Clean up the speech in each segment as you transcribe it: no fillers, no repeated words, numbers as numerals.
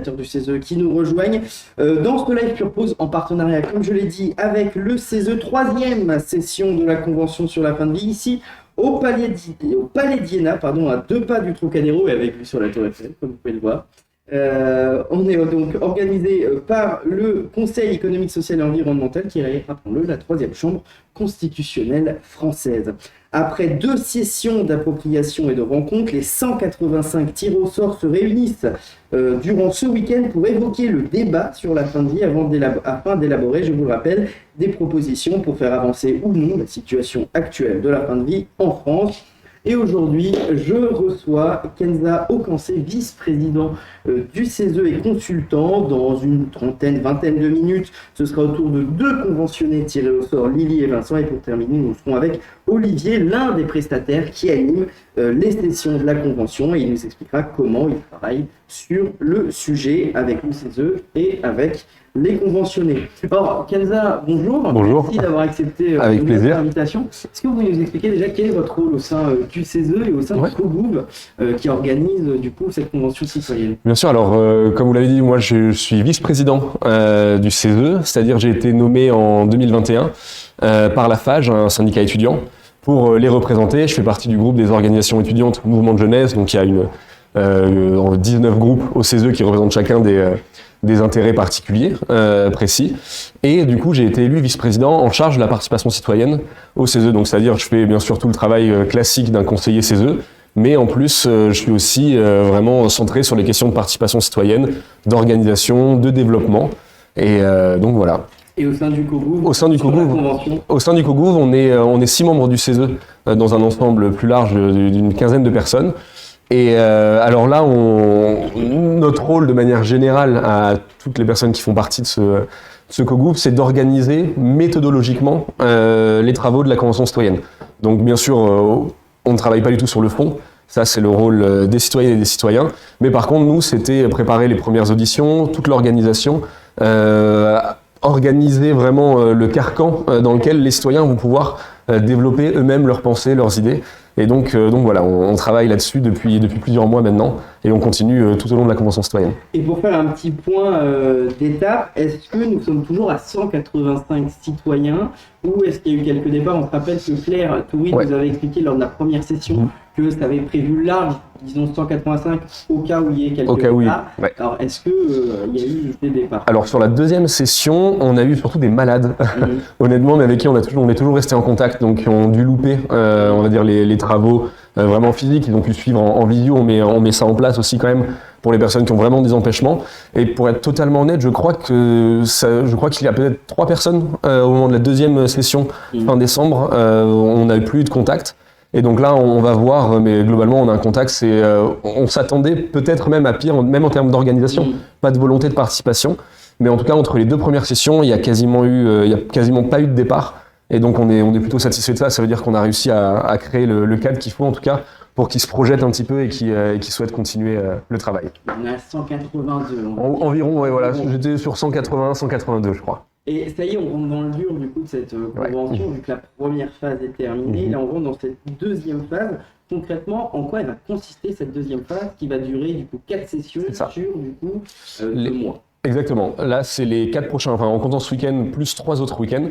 animateurs du CESE qui nous rejoignent dans ce live Pure Pause en partenariat, comme je l'ai dit, avec le CESE, troisième session de la Convention sur la fin de vie, ici au Palais d'Iéna, à 2 pas du Trocadéro et avec vue sur la Tour Eiffel, comme vous pouvez le voir. On est donc organisé par le Conseil économique, social et environnemental qui est, rappelons-le, la troisième chambre constitutionnelle française. Après 2 sessions d'appropriation et de rencontres, les 185 tirés au sort se réunissent durant ce week-end pour évoquer le débat sur la fin de vie afin d'élaborer, je vous le rappelle, des propositions pour faire avancer ou non la situation actuelle de la fin de vie en France. Et aujourd'hui, je reçois Kenza Okancé, vice-président du CESE et consultant. Dans une vingtaine de minutes, ce sera au tour de 2 conventionnés tirés au sort, Lily et Vincent. Et pour terminer, nous serons avec Olivier, l'un des prestataires qui anime les sessions de la convention. Et il nous expliquera comment il travaille sur le sujet avec le CESE et avec les conventionnés. Alors, Kenza, bonjour. Bonjour. Merci d'avoir accepté avec plaisir. Notre invitation. Est-ce que vous pouvez nous expliquer déjà quel est votre rôle au sein du CESE et au sein du COGOUV qui organise du coup cette convention citoyenne? Bien sûr, alors comme vous l'avez dit, moi je suis vice-président du CESE, c'est-à-dire j'ai été nommé en 2021 par la FAGE, un syndicat étudiant, pour les représenter. Je fais partie du groupe des organisations étudiantes Mouvement de Jeunesse, donc il y a 19 groupes au CESE qui représentent chacun des intérêts particuliers, précis. Et du coup, j'ai été élu vice-président en charge de la participation citoyenne au CESE. Donc, c'est-à-dire, je fais bien sûr tout le travail classique d'un conseiller CESE, mais en plus, je suis aussi vraiment centré sur les questions de participation citoyenne, d'organisation, de développement. Et donc, voilà. Et au sein du COGOUV, au sein du COGOUV, on est 6 membres du CESE dans un ensemble plus large d'une quinzaine de personnes. Et alors là, notre rôle de manière générale à toutes les personnes qui font partie de ce COGOUV, c'est d'organiser méthodologiquement les travaux de la Convention citoyenne. Donc bien sûr, on ne travaille pas du tout sur le fond, ça c'est le rôle des citoyennes et des citoyens. Mais par contre, nous, c'était préparer les premières auditions, toute l'organisation, organiser vraiment le carcan dans lequel les citoyens vont pouvoir développer eux-mêmes leurs pensées, leurs idées. Et donc voilà, on travaille là-dessus depuis plusieurs mois maintenant et on continue tout au long de la Convention citoyenne. Et pour faire un petit point d'étape, est-ce que nous sommes toujours à 185 citoyens ou est-ce qu'il y a eu quelques débats? On se rappelle que Claire Toury nous avait expliqué lors de la première session que ça avait prévu large, disons 185, au cas où il y ait quelques débats. Alors est-ce qu'il y a eu des débats? Alors sur la deuxième session, on a eu surtout des malades, honnêtement, mais avec qui on est toujours resté en contact, donc on a dû louper, on va dire, les travaux vraiment physiques. Ils ont pu suivre en visio, on met ça en place aussi quand même pour les personnes qui ont vraiment des empêchements. Et pour être totalement honnête, je crois qu'il y a peut-être 3 personnes au moment de la deuxième session, fin décembre, on n'a plus eu de contact. Et donc là, on va voir, mais globalement, on a un contact. On s'attendait peut-être même à pire, même en termes d'organisation, pas de volonté de participation. Mais en tout cas, entre les 2 premières sessions, il y a quasiment pas eu de départ. Et donc, on est plutôt satisfait de ça. Ça veut dire qu'on a réussi à créer le cadre qu'il faut, en tout cas, pour qu'ils se projettent un petit peu et qu'ils souhaitent continuer le travail. On est à 182. Environ, voilà. J'étais sur 181, 182, je crois. Et ça y est, on rentre dans le dur du coup de cette convention, vu que la première phase est terminée. Là, on rentre dans cette deuxième phase. Concrètement, en quoi elle va consister cette deuxième phase qui va durer du coup 4 sessions sur du coup 2 mois? Exactement. Là, c'est les 4 prochains, en comptant ce week-end, plus 3 autres week-ends.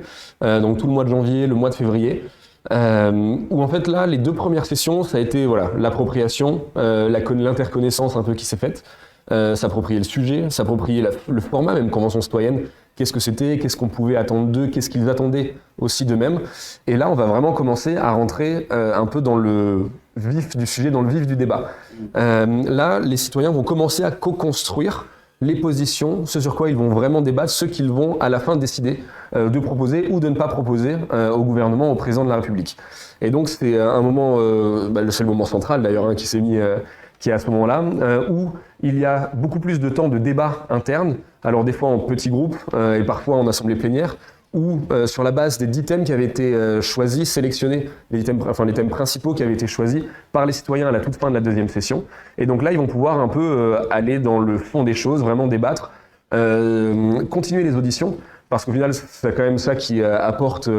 Donc tout le mois de janvier, le mois de février. Où en fait là, les 2 premières sessions, ça a été l'appropriation, l'interconnaissance un peu qui s'est faite. S'approprier le sujet, s'approprier le format, même convention citoyenne, qu'est-ce que c'était, qu'est-ce qu'on pouvait attendre d'eux, qu'est-ce qu'ils attendaient aussi d'eux-mêmes. Et là, on va vraiment commencer à rentrer un peu dans le vif du sujet, dans le vif du débat. Là, les citoyens vont commencer à co-construire les positions, ce sur quoi ils vont vraiment débattre, ce qu'ils vont à la fin décider de proposer ou de ne pas proposer au gouvernement, au président de la République. Et donc c'est un moment, c'est le moment central d'ailleurs qui est à ce moment-là, où il y a beaucoup plus de temps de débat interne, alors des fois en petits groupes et parfois en assemblée plénière, où sur la base des 10 thèmes qui avaient été choisis, sélectionnés, les thèmes principaux qui avaient été choisis par les citoyens à la toute fin de la deuxième session. Et donc là, ils vont pouvoir un peu aller dans le fond des choses, vraiment débattre, continuer les auditions, parce qu'au final, c'est quand même ça qui apporte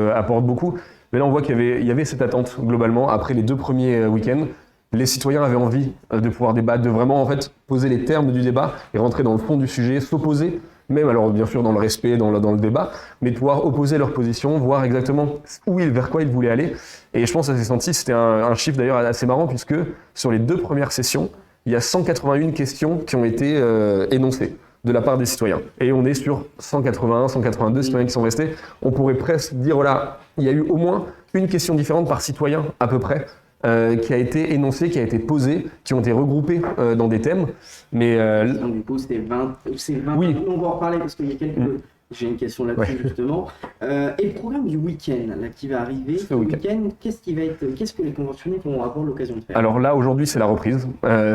beaucoup. Mais là, on voit qu'il y avait cette attente globalement, après les 2 premiers week-ends, les citoyens avaient envie de pouvoir débattre, de vraiment en fait poser les termes du débat et rentrer dans le fond du sujet, s'opposer, même alors bien sûr dans le respect, dans le débat, mais de pouvoir opposer leur position, voir exactement vers quoi ils voulaient aller. Et je pense que ça s'est senti, c'était un chiffre d'ailleurs assez marrant, puisque sur les 2 premières sessions, il y a 181 questions qui ont été énoncées de la part des citoyens. Et on est sur 181, 182 citoyens qui sont restés. On pourrait presque dire, voilà, il y a eu au moins une question différente par citoyen à peu près, qui a été énoncée, qui a été posée, qui ont été regroupées dans des thèmes. Mais donc, du coup, c'est 20. Oui. On va en reparler parce qu'il y a quelques. J'ai une question là-dessus justement. Et le programme du week-end là, qui va arriver, ce week-end, qu'est-ce que les conventionnés vont avoir l'occasion de faire? Alors là, aujourd'hui, c'est la reprise.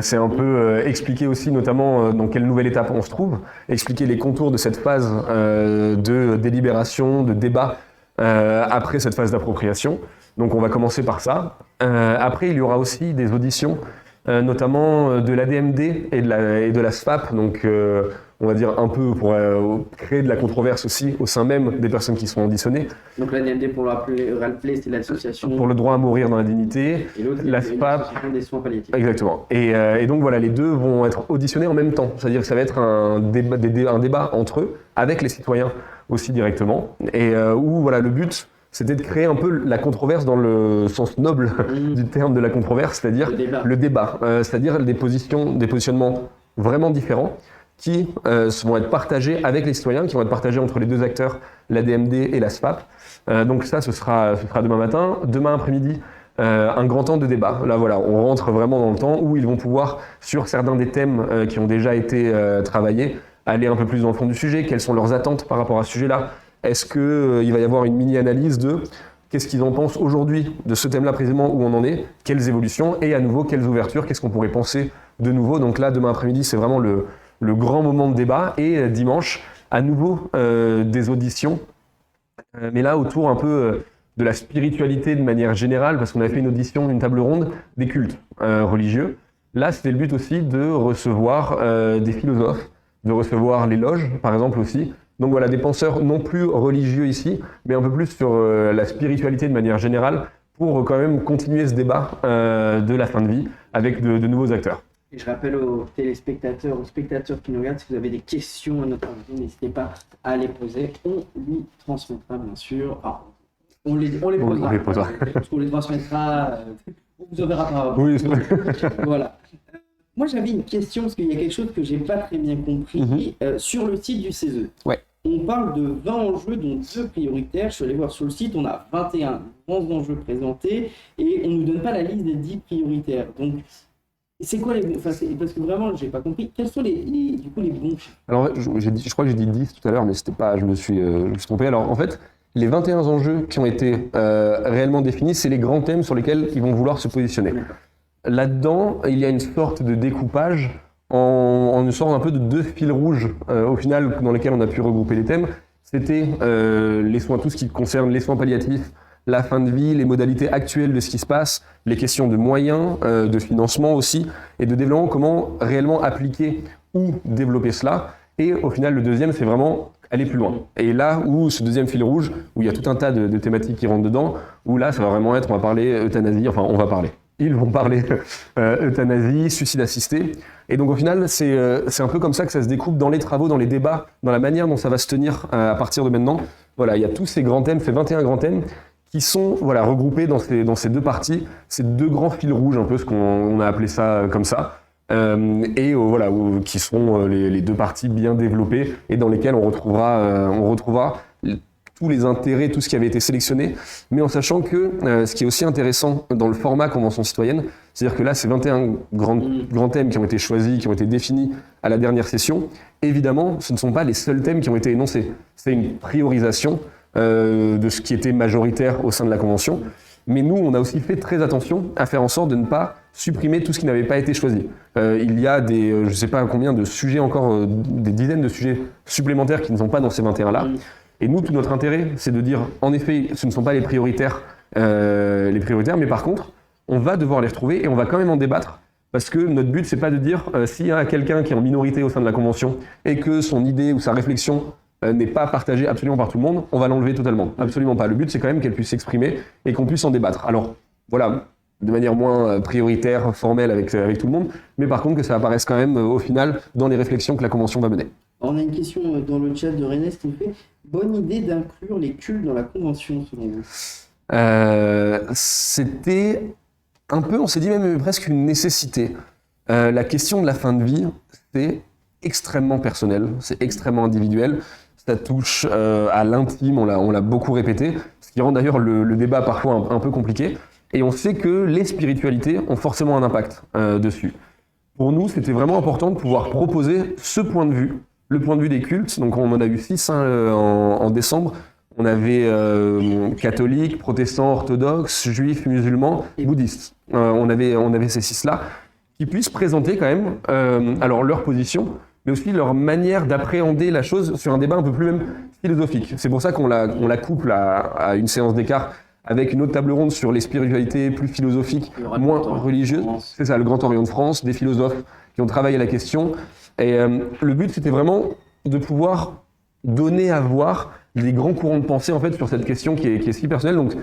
C'est un peu expliquer aussi, notamment, dans quelle nouvelle étape on se trouve, expliquer les contours de cette phase de délibération, de débat après cette phase d'appropriation. Donc on va commencer par ça. Après, il y aura aussi des auditions, notamment de l'ADMD et de la SFAP, donc on va dire un peu pour créer de la controverse aussi au sein même des personnes qui sont auditionnées. Donc l'ADMD, pour le rappeler, c'est l'association pour le droit à mourir dans la dignité, et l'autre, la c'est SFAP, l'association des soins palliatifs. Exactement. Et donc voilà, les deux vont être auditionnés en même temps, c'est-à-dire que ça va être un débat entre eux, avec les citoyens aussi directement, et où voilà, le but c'était de créer un peu la controverse dans le sens noble du terme de la controverse, c'est-à-dire le débat, c'est-à-dire des positionnements vraiment différents qui vont être partagés avec les citoyens, qui vont être partagés entre les deux acteurs, l'ADMD et la SFAP. Donc ça, ce sera demain matin. Demain après-midi, un grand temps de débat. Là, voilà, on rentre vraiment dans le temps où ils vont pouvoir, sur certains des thèmes qui ont déjà été travaillés, aller un peu plus dans le fond du sujet. Quelles sont leurs attentes par rapport à ce sujet-là? Est-ce qu'il va y avoir une mini-analyse de qu'est-ce qu'ils en pensent aujourd'hui de ce thème-là précisément, où on en est, quelles évolutions, et à nouveau, quelles ouvertures, qu'est-ce qu'on pourrait penser de nouveau. Donc là, demain après-midi, c'est vraiment le grand moment de débat, et dimanche, à nouveau, des auditions, mais là, autour un peu de la spiritualité de manière générale, parce qu'on avait fait une audition, une table ronde, des cultes religieux. Là, c'était le but aussi de recevoir des philosophes, de recevoir les loges, par exemple, aussi. Donc voilà, des penseurs non plus religieux ici, mais un peu plus sur la spiritualité de manière générale, pour quand même continuer ce débat de la fin de vie avec de nouveaux acteurs. Et je rappelle aux téléspectateurs, aux spectateurs qui nous regardent, si vous avez des questions à notre invité, n'hésitez pas à les poser. On lui transmettra, bien sûr. Alors, on les posera. On les transmettra. On vous enverra par. Oui, c'est vrai. Voilà. Moi, j'avais une question, parce qu'il y a quelque chose que j'ai pas très bien compris. Sur le site du CESE, ouais. On parle de 20 enjeux, dont 2 prioritaires. Je suis allé voir sur le site, on a 21 grands enjeux présentés, et on ne nous donne pas la liste des 10 prioritaires. Donc, c'est quoi les... Parce que vraiment, j'ai pas compris. Quels sont du coup, les bons chiffres? Alors, je crois que j'ai dit 10 tout à l'heure, mais c'était pas... Je me suis trompé. Alors, en fait, les 21 enjeux qui ont été réellement définis, c'est les grands thèmes sur lesquels ils vont vouloir se positionner. Là-dedans, il y a une sorte de découpage en une sorte un peu de 2 fils rouges, au final, dans lesquels on a pu regrouper les thèmes. C'était les soins, tout ce qui concerne les soins palliatifs, la fin de vie, les modalités actuelles de ce qui se passe, les questions de moyens, de financement aussi, et de développement, comment réellement appliquer ou développer cela. Et au final, le deuxième, c'est vraiment aller plus loin. Et là où ce deuxième fil rouge, où il y a tout un tas de thématiques qui rentrent dedans, où là, ça va vraiment être, on va parler euthanasie, enfin, on va parler. Ils vont parler euthanasie, suicide assisté. Et donc au final, c'est un peu comme ça que ça se découpe dans les travaux, dans les débats, dans la manière dont ça va se tenir à partir de maintenant. Voilà, il y a tous ces grands thèmes, ces 21 grands thèmes, qui sont regroupés dans ces 2 parties, ces 2 grands fils rouges, un peu ce qu'on a appelé ça comme ça, qui sont les 2 parties bien développées et dans lesquelles on retrouvera tous les intérêts, tout ce qui avait été sélectionné, mais en sachant que ce qui est aussi intéressant dans le format Convention citoyenne, c'est-à-dire que là, ces 21 grands thèmes qui ont été choisis, qui ont été définis à la dernière session, évidemment, ce ne sont pas les seuls thèmes qui ont été énoncés. C'est une priorisation de ce qui était majoritaire au sein de la Convention, mais nous, on a aussi fait très attention à faire en sorte de ne pas supprimer tout ce qui n'avait pas été choisi. Il y a je ne sais pas combien de sujets encore, des dizaines de sujets supplémentaires qui ne sont pas dans ces 21-là. Et nous, tout notre intérêt, c'est de dire, en effet, ce ne sont pas les prioritaires, mais par contre, on va devoir les retrouver et on va quand même en débattre, parce que notre but, c'est pas de dire, s'il y a quelqu'un qui est en minorité au sein de la Convention et que son idée ou sa réflexion n'est pas partagée absolument par tout le monde, on va l'enlever totalement. Absolument pas. Le but, c'est quand même qu'elle puisse s'exprimer et qu'on puisse en débattre. Alors, voilà, de manière moins prioritaire, formelle avec tout le monde, mais par contre que ça apparaisse quand même au final dans les réflexions que la Convention va mener. On a une question dans le chat de René qui nous fait bonne idée d'inclure les cultes dans la Convention selon vous? C'était un peu, on s'est dit même presque une nécessité. La question de la fin de vie, c'est extrêmement personnel, c'est extrêmement individuel, ça touche à l'intime, on l'a beaucoup répété, ce qui rend d'ailleurs le débat parfois un peu compliqué. Et on sait que les spiritualités ont forcément un impact dessus. Pour nous, c'était vraiment important de pouvoir proposer ce point de vue, le point de vue des cultes. Donc on en a eu 6 en décembre. On avait catholiques, protestants, orthodoxes, juifs, musulmans et bouddhistes. On avait ces 6-là qui puissent présenter quand même alors leur position, mais aussi leur manière d'appréhender la chose sur un débat un peu plus même philosophique. C'est pour ça qu'on la couple à une séance d'écart avec une autre table ronde sur les spiritualités plus philosophiques, moins religieuses. C'est ça, le Grand Orient de France, des philosophes qui ont travaillé la question. Et le but, c'était vraiment de pouvoir donner à voir les grands courants de pensée en fait, sur cette question qui est si personnelle. Donc,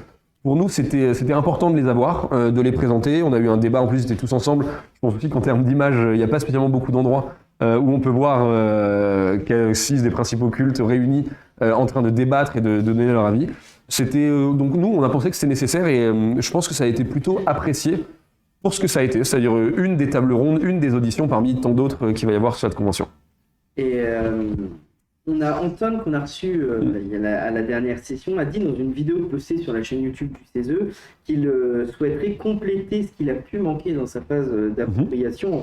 pour nous, c'était important de les avoir, de les présenter. On a eu un débat, en plus, ils étaient tous ensemble. Je pense aussi qu'en termes d'image, il n'y a pas spécialement beaucoup d'endroits où on peut voir 6 des principaux cultes réunis en train de débattre et de donner leur avis. Donc nous, on a pensé que c'était nécessaire et je pense que ça a été plutôt apprécié pour ce que ça a été, c'est-à-dire une des tables rondes, une des auditions parmi tant d'autres qu'il va y avoir sur cette convention. Et on a Anton qu'on a reçu à la dernière session, a dit dans une vidéo postée sur la chaîne YouTube du CESE qu'il souhaiterait compléter ce qu'il a pu manquer dans sa phase d'appropriation en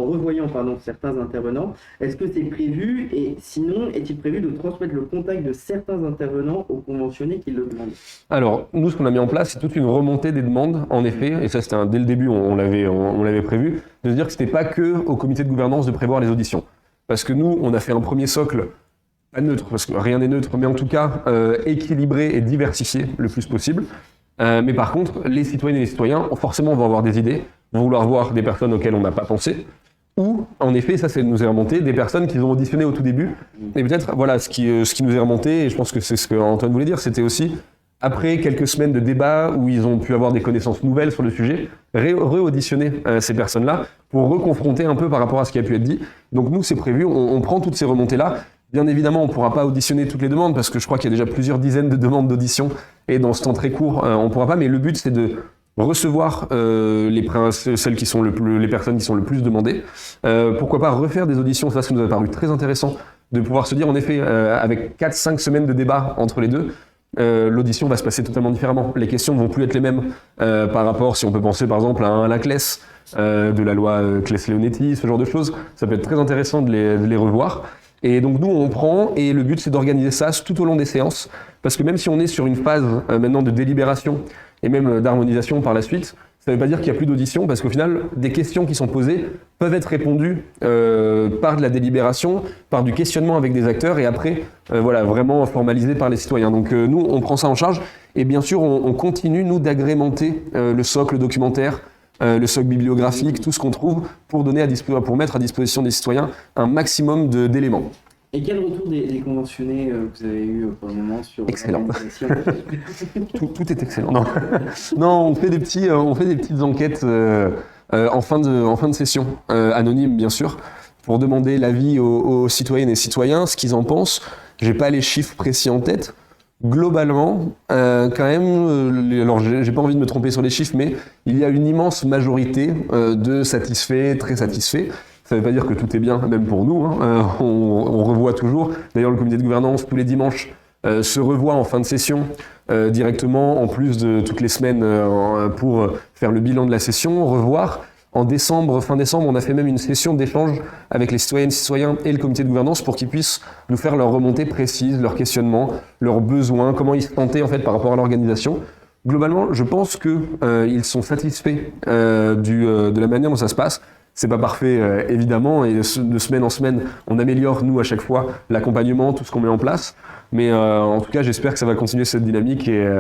revoyant certains intervenants. Est-ce que c'est prévu et sinon est-il prévu de transmettre le contact de certains intervenants aux conventionnés qui le demandent? Alors nous ce qu'on a mis en place c'est toute une remontée des demandes en effet et ça c'était dès le début on l'avait prévu de se dire que c'était pas que au comité de gouvernance de prévoir les auditions. Parce que nous, on a fait un premier socle, pas neutre, parce que rien n'est neutre, mais en tout cas équilibré et diversifié le plus possible. Mais par contre, les citoyennes et les citoyens, forcément, vont avoir des idées, vont vouloir voir des personnes auxquelles on n'a pas pensé, ou, en effet, ça nous est remonté, des personnes qu'ils ont auditionnées au tout début. Et peut-être, voilà, ce qui nous est remonté, et je pense que c'est ce que Antoine voulait dire, c'était aussi, après quelques semaines de débat où ils ont pu avoir des connaissances nouvelles sur le sujet, re-auditionner ces personnes-là pour reconfronter un peu par rapport à ce qui a pu être dit. Donc nous, c'est prévu, on prend toutes ces remontées-là. Bien évidemment, on ne pourra pas auditionner toutes les demandes parce que je crois qu'il y a déjà plusieurs dizaines de demandes d'audition et dans ce temps très court, on ne pourra pas. Mais le but, c'est de recevoir celles qui sont les personnes qui sont le plus demandées. Pourquoi pas refaire des auditions, ça nous a paru très intéressant de pouvoir se dire, en effet, avec 4-5 semaines de débat entre les deux, l'audition va se passer totalement différemment. Les questions ne vont plus être les mêmes par rapport, si on peut penser par exemple à la Claes, de la loi Claes-Leonetti, ce genre de choses. Ça peut être très intéressant de les revoir. Et donc nous on prend, et le but c'est d'organiser ça tout au long des séances, parce que même si on est sur une phase maintenant de délibération, et même d'harmonisation par la suite, ça ne veut pas dire qu'il n'y a plus d'audition, parce qu'au final, des questions qui sont posées peuvent être répondues par de la délibération, par du questionnement avec des acteurs, et après, vraiment formalisées par les citoyens. Donc nous, on prend ça en charge, et bien sûr, on continue, nous, d'agrémenter le socle documentaire, le socle bibliographique, tout ce qu'on trouve, pour mettre à disposition des citoyens un maximum d'éléments. Et quel retour des conventionnés vous avez eu pour le moment sur excellent. Tout est excellent. Non, on fait des petites enquêtes en fin de session, anonymes bien sûr, pour demander l'avis aux citoyennes et citoyens, ce qu'ils en pensent. J'ai pas les chiffres précis en tête. Globalement, quand même, alors j'ai pas envie de me tromper sur les chiffres, mais il y a une immense majorité de satisfaits, très satisfaits. Ça ne veut pas dire que tout est bien, même pour nous. On revoit toujours. D'ailleurs, le comité de gouvernance, tous les dimanches, se revoit en fin de session directement, en plus de toutes les semaines pour faire le bilan de la session, revoir. En décembre, fin décembre, on a fait même une session d'échange avec les citoyennes, citoyens et le comité de gouvernance pour qu'ils puissent nous faire leur remontée précise, leurs questionnements, leurs besoins, comment ils se sentaient en fait par rapport à l'organisation. Globalement, je pense qu'ils sont satisfaits de la manière dont ça se passe. C'est pas parfait, évidemment, et de semaine en semaine, on améliore, nous, à chaque fois, l'accompagnement, tout ce qu'on met en place. Mais en tout cas, j'espère que ça va continuer cette dynamique et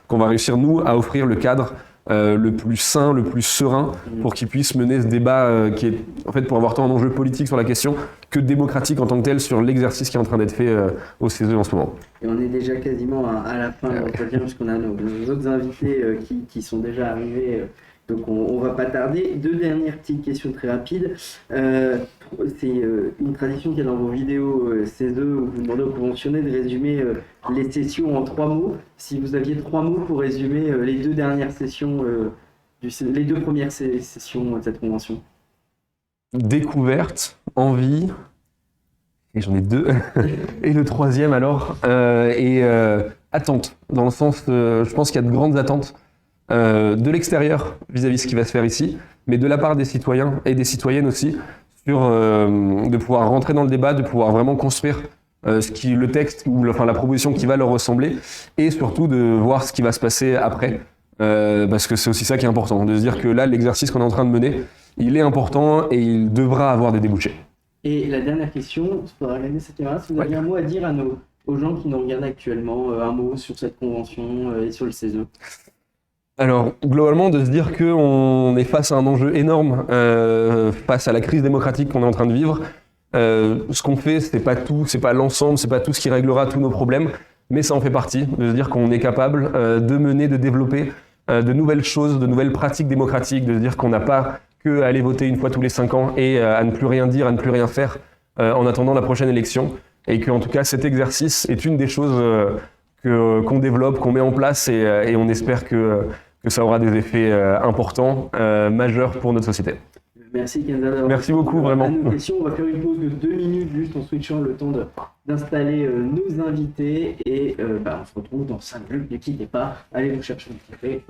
qu'on va réussir, nous, à offrir le cadre le plus sain, le plus serein, pour qu'ils puissent mener ce débat qui est, en fait, pour avoir tant d'enjeux politiques sur la question, que démocratique en tant que tel sur l'exercice qui est en train d'être fait au CESE en ce moment. Et on est déjà quasiment à la fin de l'entretien, puisqu'on a nos autres invités qui sont déjà arrivés. Donc on va pas tarder. 2 dernières petites questions très rapides. C'est une tradition qu'il y a dans vos vidéos CESE où vous demandez aux conventionnés de résumer les sessions en 3 mots. Si vous aviez 3 mots pour résumer les 2 dernières sessions, les 2 premières sessions de cette convention. Découverte, envie, et j'en ai 2, et le 3e alors, attente, dans le sens, je pense qu'il y a de grandes attentes de l'extérieur vis-à-vis de ce qui va se faire ici, mais de la part des citoyens et des citoyennes aussi, de pouvoir rentrer dans le débat, de pouvoir vraiment construire le texte ou la proposition qui va leur ressembler, et surtout de voir ce qui va se passer après, parce que c'est aussi ça qui est important, de se dire que là, l'exercice qu'on est en train de mener, il est important et il devra avoir des débouchés. Et la dernière question, il faudra regarder cette caméra, si vous avez un mot à dire aux gens qui nous regardent actuellement, un mot sur cette convention et sur le CESE. Alors, globalement, de se dire qu'on est face à un enjeu énorme, face à la crise démocratique qu'on est en train de vivre. Ce qu'on fait, c'est pas tout, c'est pas l'ensemble, c'est pas tout ce qui réglera tous nos problèmes, mais ça en fait partie, de se dire qu'on est capable de mener, de développer de nouvelles choses, de nouvelles pratiques démocratiques, de se dire qu'on n'a pas que à aller voter une fois tous les 5 ans et à ne plus rien dire, à ne plus rien faire en attendant la prochaine élection, et qu'en tout cas cet exercice est une des choses qu'on développe, qu'on met en place, et on espère que ça aura des effets importants, majeurs pour notre société. Merci Kenza. Merci beaucoup, vraiment. Nos questions, on va faire une pause de 2 minutes juste en switchant le temps d'installer nos invités, et on se retrouve dans 5 minutes, ne quittez pas, allez vous chercher un café.